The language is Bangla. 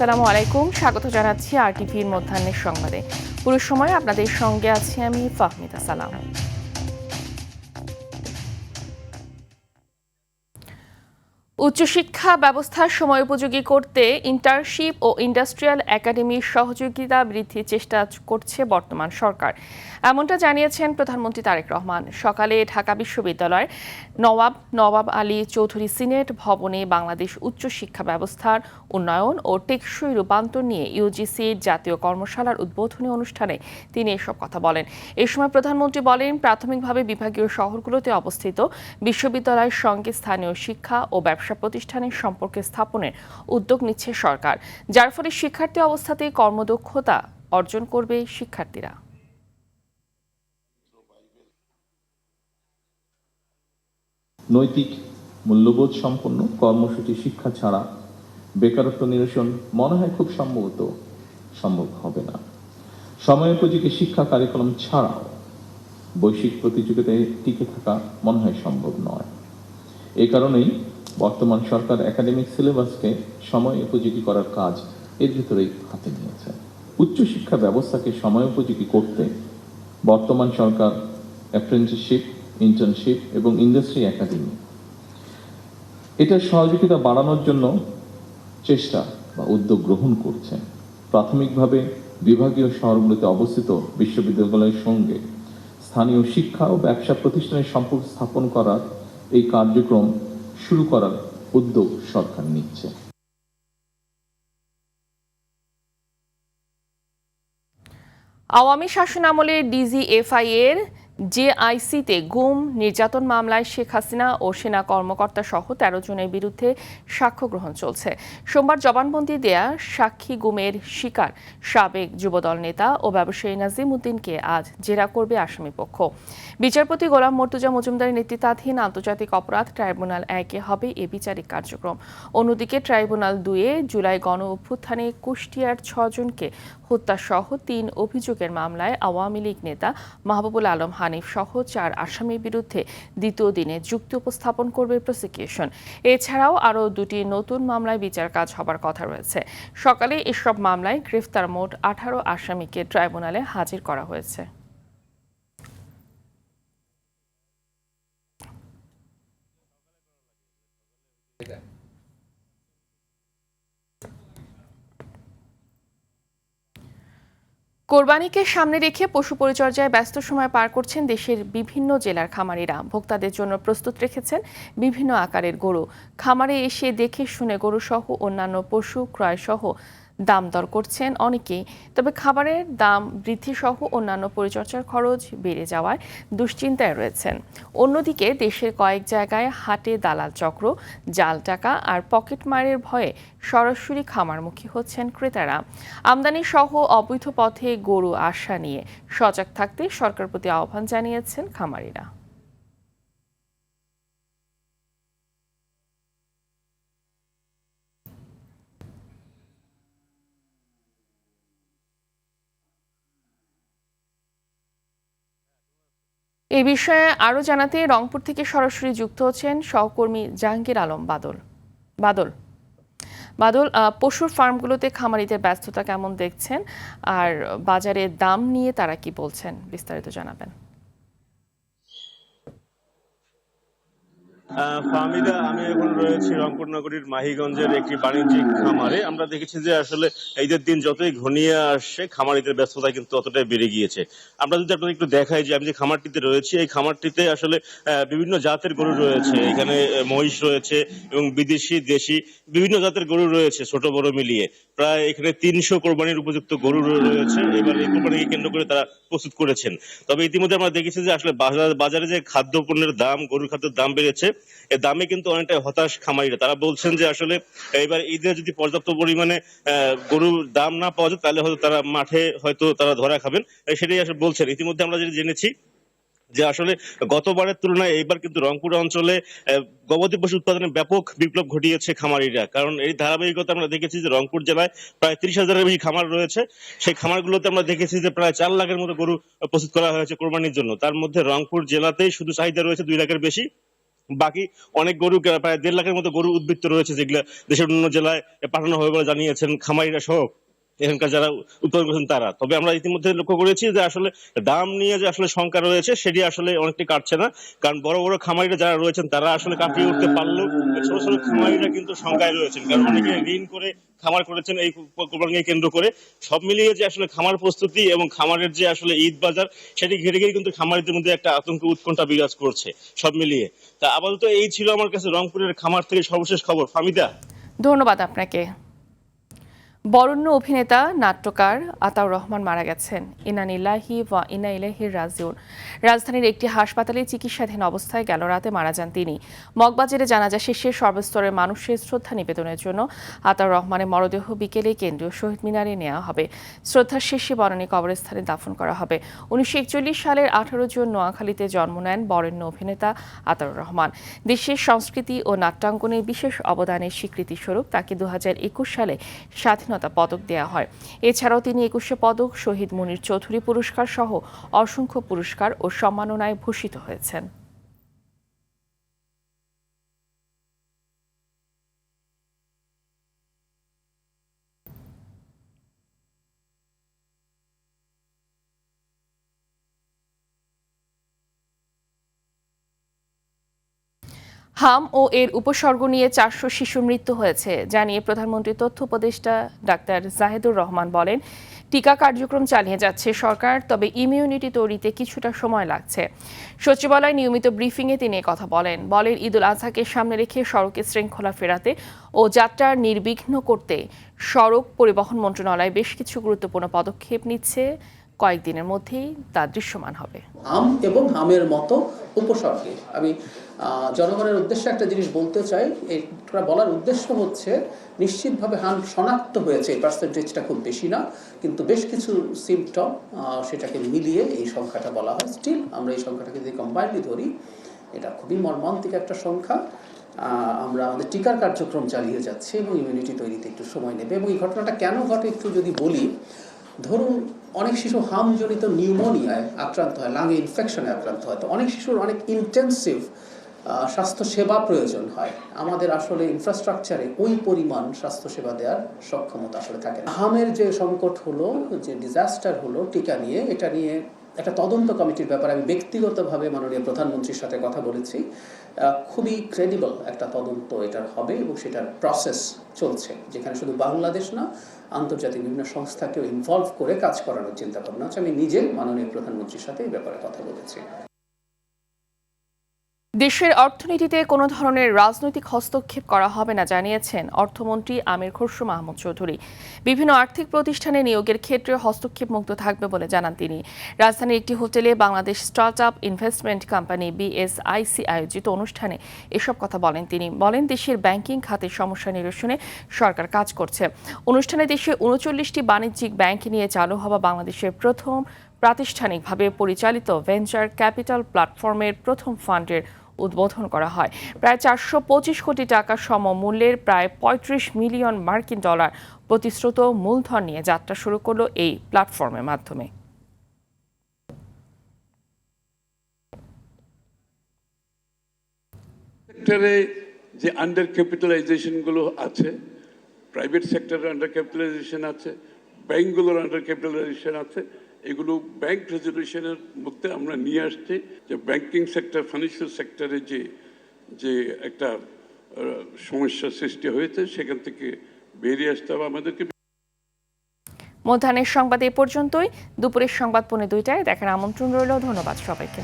আসসালামু আলাইকুম, স্বাগত জানাচ্ছি আরটিভির মধ্যাহ্নের সংবাদে। পুরো সময় আপনাদের সঙ্গে আছি আমি ফাহমিদা সালাম। উচ্চশিক্ষা ব্যবস্থার সময়োপযোগী করতে ইন্টার্নশিপ ও ইন্ডাস্ট্রিয়াল একাডেমির সহযোগিতা বৃদ্ধির চেষ্টা করছে বর্তমান সরকার, এমনটা জানিয়েছেন প্রধানমন্ত্রী তারেক রহমান। সকালে ঢাকা বিশ্ববিদ্যালয়ের নওয়াব আলী চৌধুরী সিনেট ভবনে বাংলাদেশ উচ্চশিক্ষা ব্যবস্থার উন্নয়ন ও টেকসই রূপান্তর নিয়ে ইউজিসির জাতীয় কর্মশালার উদ্বোধনী অনুষ্ঠানে তিনি এসব কথা বলেন। এ সময় প্রধানমন্ত্রী বলেন, প্রাথমিকভাবে বিভাগীয় শহরগুলোতে অবস্থিত বিশ্ববিদ্যালয়ের সঙ্গে স্থানীয় শিক্ষা ও ব্যবসা প্রতিষ্ঠানের সম্পর্কে স্থাপনের উদ্যোগ নিচ্ছে সরকার, যার ফলে শিক্ষার্থী অবস্থাতেই কর্মদক্ষতা অর্জন করবে শিক্ষার্থীরা। নৈতিক মূল্যবোধ সম্পন্ন কর্মসূচি শিক্ষা ছাড়া বেকারত্ব নিরসন মনে হয় খুব সম্ভব হবে না। সময়োপযোগী শিক্ষা কারিকুলাম ছাড়াও বৈশ্বিক প্রতিযোগিতায় টিকে থাকা মনে হয় সম্ভব নয়। এই কারণেই বর্তমান সরকার একাডেমিক সিলেবাসকে সময়োপযোগী করার কাজ এর ভিতরেই হাতে নিয়েছে। উচ্চশিক্ষা ব্যবস্থাকে সময়োপযোগী করতে বর্তমান সরকার অ্যাপ্রেন্টিসশিপ, ইন্টার্নশিপ এবং ইন্ডাস্ট্রি একাডেমি এটার সহযোগিতা বাড়ানোর জন্য চেষ্টা বা উদ্যোগ গ্রহণ করছেন। প্রাথমিকভাবে বিভাগীয় শহরগুলোতে অবস্থিত বিশ্ববিদ্যালয়ের সঙ্গে স্থানীয় শিক্ষা ও ব্যবসা প্রতিষ্ঠানের সম্পর্ক স্থাপন করার এই কার্যক্রম শুরু করার উদ্যোগ সরকার নিচ্ছে। আওয়ামী শাসনামলে ডিজিএফআই এর জেআইসিতে গুম নির্যাতন মামলায় শেখ হাসিনা ও সেনা কর্মকর্তা সহ ১৩ জনের বিরুদ্ধে সাক্ষ্য গ্রহণ চলছে। সোমবার জবানবন্দি দেয়া সাক্ষী গুমের শিকার সাবেক যুবদল নেতা ও ব্যবসায়ী নাজিম উদ্দিনকে আজ জেরা করবে আসামিপক্ষ। বিচারপতি গোলাম মর্তুজা মজুমদারের নেতৃত্বাধীন আন্তর্জাতিক অপরাধ ট্রাইব্যুনাল ১-এ হবে এ বিচারিক কার্যক্রম। অন্যদিকে ট্রাইব্যুনাল ২-এ জুলাই গণ অভ্যুত্থানে কুষ্টিয়ার ৬ জনকে হত্যাসহ ৩ অভিযোগের মামলায় আওয়ামী লীগ নেতা মাহবুবুল আলম হানিফ সহ ৪ আসামির বিরুদ্ধে দ্বিতীয় দিনে যুক্তি উপস্থাপন করবে প্রসিকিউশন। এছাড়াও আরও ২টি নতুন মামলায় বিচার কাজ হবার কথা রয়েছে। সকালে এসব মামলায় গ্রেফতার মোট ১৮ আসামিকে ট্রাইব্যুনালে হাজির করা হয়েছে। কোরবানিকে সামনে রেখে পশু পরিচর্যায় ব্যস্ত সময় পার করছেন দেশের বিভিন্ন জেলার খামারিরা। ভোক্তাদের জন্য প্রস্তুত রেখেছেন বিভিন্ন আকারের গরু। খামারে এসে দেখে শুনে গরু সহ অন্যান্য পশু ক্রয় সহ দাম দর করছেন অনেকেই। তবে খাবারের দাম বৃদ্ধি সহ অন্যান্য পরিচর্যার খরচ বেড়ে যাওয়ায় দুশ্চিন্তায় রয়েছেন। অন্যদিকে দেশের কয়েক জায়গায় হাটে দালাল চক্র, জাল টাকা আর পকেটমারের ভয়ে সরাসরি খামারমুখী হচ্ছেন ক্রেতারা। আমদানি সহ অবৈধ পথে গরু আসা নিয়ে সজাগ থাকতে সরকার প্রতি আহ্বান জানিয়েছেন খামারিরা। এই বিষয়ে আরও জানাতে রংপুর থেকে সরাসরি যুক্ত হচ্ছেন সহকর্মী জাহাঙ্গীর আলম বাদল। বাদল, পশুর ফার্মগুলোতে খামারিদের ব্যস্ততা কেমন দেখছেন, আর বাজারের দাম নিয়ে তারা কি বলছেন, বিস্তারিত জানাবেন। ফাহমিদা, আমি এখন রয়েছি রংপুর নগরীর মাহিগঞ্জের একটি বাণিজ্যিক খামারে। আমরা দেখেছি যে আসলে ঈদের দিন যতই ঘনিয়ে আসছে খামারিদের ব্যস্ততা কিন্তু ততটাই বেড়ে গিয়েছে। আমরা যদি আপনাদের একটু দেখাই যে আমি যে খামারটিতে রয়েছি, এই খামারটিতে আসলে বিভিন্ন জাতের গরু রয়েছে। এখানে মহিষ রয়েছে এবং বিদেশি দেশি বিভিন্ন জাতের গরু রয়েছে, ছোট বড় মিলিয়ে প্রায় এখানে ৩০০ কোরবানির উপযুক্ত গরু রয়েছে। এবার এই কোরবানিকে কেন্দ্র করে তারা প্রস্তুত করেছেন। তবে ইতিমধ্যে আমরা দেখেছি যে আসলে বাজারে যে খাদ্য পণ্যের দাম, গরুর খাদ্যের দাম বেড়েছে, এ দামে কিন্তু অনেকটা হতাশ খামারিরা। তারা বলছেন যে আসলে এবার ঈদে যদি পর্যাপ্ত পরিমাণে গরুর দাম না পাওয়া যায় তাহলে হয়তো তারা মাঠে হয়তো তারা ধরা খাবেন, সেটাই আসলে বলছেন। ইতিমধ্যে আমরা যেটা জেনেছি যে আসলে গতবারের তুলনায় এইবার কিন্তু রংপুর অঞ্চলে গবাদি পশু উৎপাদনে ব্যাপক বিপ্লব ঘটিয়েছে খামারিরা। কারণ এই ধারাবাহিকতা আমরা দেখেছি যে রংপুর জেলায় প্রায় ৩০,০০০-এর বেশি খামার রয়েছে। সেই খামারগুলোতে আমরা দেখেছি যে প্রায় ৪ লাখের মতো গরু প্রস্তুত করা হয়েছে কোরবানির জন্য। তার মধ্যে রংপুর জেলাতেই শুধু চাহিদা রয়েছে ২ লাখের বেশি। বাকি অনেক গরু, প্রায় 1.5 লাখের মতো গরু উদ্বৃত্ত রয়েছে, যেগুলো দেশের অন্যান্য জেলায় পাঠানো হবে বলে জানিয়েছেন খামারিরা সহ এখানকার যারা উৎপাদন করেছেন তারা। তবে আমরা ইতিমধ্যে লক্ষ্য করেছি যে আসলে দাম নিয়ে যে আসলে শঙ্কা রয়েছে সেটি আসলে অনেকটি কাটছে না, কারণ বড় বড় খামারিরা যারা রয়েছেন তারা আসলে কাটিয়ে উঠতে পারলেও ছোট ছোট খামারিরা কিন্তু শঙ্কায় রয়েছেন, কারণ অনেকে ঋণ করে খামার করেছেন এই কোরবানিকে কেন্দ্র করে। সব মিলিয়ে যে আসলে খামার প্রস্তুতি এবং খামারের যে আসলে ঈদ বাজার, সেটি ঘিরে ঘিরে কিন্তু খামারিদের মধ্যে একটা আতঙ্ক উৎকণ্ঠা বিরাজ করছে সব মিলিয়ে। তা আপাতত এই ছিল আমার কাছে রংপুরের খামার থেকে সর্বশেষ খবর। ফামিদা, ধন্যবাদ আপনাকে। বরেণ্য অভিনেতা নাট্যকার আতাউর রহমান মারা গেছেন। ইন্না লিল্লাহি ওয়া ইন্না ইলাইহি রাজিউন। রাজধানীর একটি হাসপাতালে চিকিৎসাধীন অবস্থায় গেল রাতে মারা যান তিনি। মগবাজারে জানাজা শেষে সর্বস্তরের মানুষের শ্রদ্ধা নিবেদনের জন্য আতাউর রহমানের মরদেহ বিকেলে কেন্দ্রীয় শহীদ মিনারে নেওয়া হবে। শ্রদ্ধার শেষে বনানী কবরস্থানে দাফন করা হবে। 1941 সালের 18 জুন নোয়াখালীতে জন্ম নেন বরেণ্য অভিনেতা আতাউর রহমান। দেশের সংস্কৃতি ও নাট্যাঙ্গনে বিশেষ অবদানের স্বীকৃতি স্বরূপ তাকে 2021 সালে স্বাধীনতা পদক দেয়া হয়। এছাড়াও তিনি 21শে পদক, শহীদ মুনীর চৌধুরী পুরস্কার সহ অসংখ্য পুরস্কার ও সম্মাননায় ভূষিত হয়েছেন। হাম ও এর উপসর্গ নিয়ে 400 শিশুর মৃত্যু হয়েছে জানিয়ে প্রধানমন্ত্রীর তথ্য উপদেষ্টা ডাক্তার জাহেদুর রহমান বলেন, টিকা কার্যক্রম চালিয়ে যাচ্ছে সরকার, তবে ইমিউনিটি তৈরিতে কিছুটা সময় লাগছে। সচিবালয় নিয়মিত ব্রিফিংয়ে তিনি কথা বলেন। ঈদুল আজহাকে সামনে রেখে সড়কে শৃঙ্খলা ফেরাতে ও যাত্রা নির্বিঘ্ন করতে সড়ক পরিবহন মন্ত্রণালয় বেশ কিছু গুরুত্বপূর্ণ পদক্ষেপ নিচ্ছে। কয়েকদিনের মধ্যেই তা দৃশ্যমান হবে। হাম এবং হামের মতো উপসর্গে আমি জনগণের উদ্দেশ্যে একটা জিনিস বলতে চাই। এটা বলার উদ্দেশ্য হচ্ছে, নিশ্চিতভাবে হাম শনাক্ত হয়েছে, এই পার্সেন্টেজটা খুব বেশি না, কিন্তু বেশ কিছু সিমটম সেটাকে মিলিয়ে এই সংখ্যাটা বলা হয়। স্টিল আমরা এই সংখ্যাটাকে যদি কম্বাইনলি ধরি, এটা খুবই মর্মান্তিক একটা সংখ্যা। আমরা আমাদের টিকার কার্যক্রম চালিয়ে যাচ্ছি এবং ইমিউনিটি তৈরিতে একটু সময় নেবে। এবং এই ঘটনাটা কেন ঘটে একটু যদি বলি, ধরুন অনেক শিশু হামজনিত নিউমোনিয়ায় আক্রান্ত হয়, লাঙে ইনফেকশনে আক্রান্ত হয়, তো অনেক শিশুর অনেক ইন্টেন্সিভ স্বাস্থ্যসেবা প্রয়োজন হয়। আমাদের আসলে ইনফ্রাস্ট্রাকচারে ওই পরিমাণ স্বাস্থ্যসেবা দেওয়ার সক্ষমতা আসলে থাকে না। হামের যে সংকট হলো, যে ডিজাস্টার হলো টিকা নিয়ে, এটা নিয়ে একটা তদন্ত কমিটির ব্যাপারে আমি ব্যক্তিগতভাবে মাননীয় প্রধানমন্ত্রীর সাথে কথা বলেছি। খুবই ক্রেডিবল একটা তদন্ত এটার হবে এবং সেটার প্রসেস চলছে, যেখানে শুধু বাংলাদেশ না, আন্তর্জাতিক বিভিন্ন সংস্থাকেও ইনভলভ করে কাজ করানোর চিন্তা ভাবনা আছে। আমি নিজে মাননীয় প্রধানমন্ত্রীর সাথে এই ব্যাপারে কথা বলেছি। দেশের অর্থনীতিতে কোনো ধরনের রাজনৈতিক হস্তক্ষেপ করা হবে না জানিয়েছেন অর্থমন্ত্রী আমির খসরু মাহমুদ চৌধুরী। বিভিন্ন আর্থিক প্রতিষ্ঠানে নিয়োগের ক্ষেত্রে হস্তক্ষেপ মুক্ত থাকবে বলে জানান তিনি। রাজধানীর একটি হোটেলে Bangladesh startup investment company BSIC আয়োজিত অনুষ্ঠানে এসব কথা বলেন তিনি। বলেন, দেশের ব্যাংকিং খাতের সমস্যা নিরসনে সরকার কাজ করছে। অনুষ্ঠানে দেশে 39টি বাণিজ্যিক ব্যাংক নিয়ে চালু হওয়া বাংলাদেশের প্রথম প্রাতিষ্ঠানিকভাবে পরিচালিত ভেঞ্চার ক্যাপিটাল প্ল্যাটফর্মের প্রথম ফান্ডের উদ্বোধন করা হয়। প্রায় 425 কোটি টাকা সমমূল্যের প্রায় 35 মিলিয়ন মার্কিন ডলার প্রতিশ্রুত মূলধন নিয়ে যাত্রা শুরু করলো এই প্ল্যাটফর্মের মাধ্যমে। সেক্টরে যে আন্ডার ক্যাপিটালাইজেশন গুলো আছে, প্রাইভেট সেক্টরের আন্ডার ক্যাপিটালাইজেশন আছে, ব্যাংকগুলোর আন্ডার ক্যাপিটালাইজেশন আছে, এগুলো ব্যাংক রেজলিউশনের মধ্যে আমরা নিয়ে আসছি যে ব্যাংকিং সেক্টর, ফাইন্যান্সিয়াল সেক্টরে যে একটা সমস্যা সৃষ্টি হয়েছে সেখান থেকে বেরিয়ে আসতে হবে আমাদেরকে। মধ্যাহ্নের সংবাদ এ পর্যন্তই। দুপুরের সংবাদ 2:30টায় দেখার আমন্ত্রণ রইল। ধন্যবাদ সবাইকে।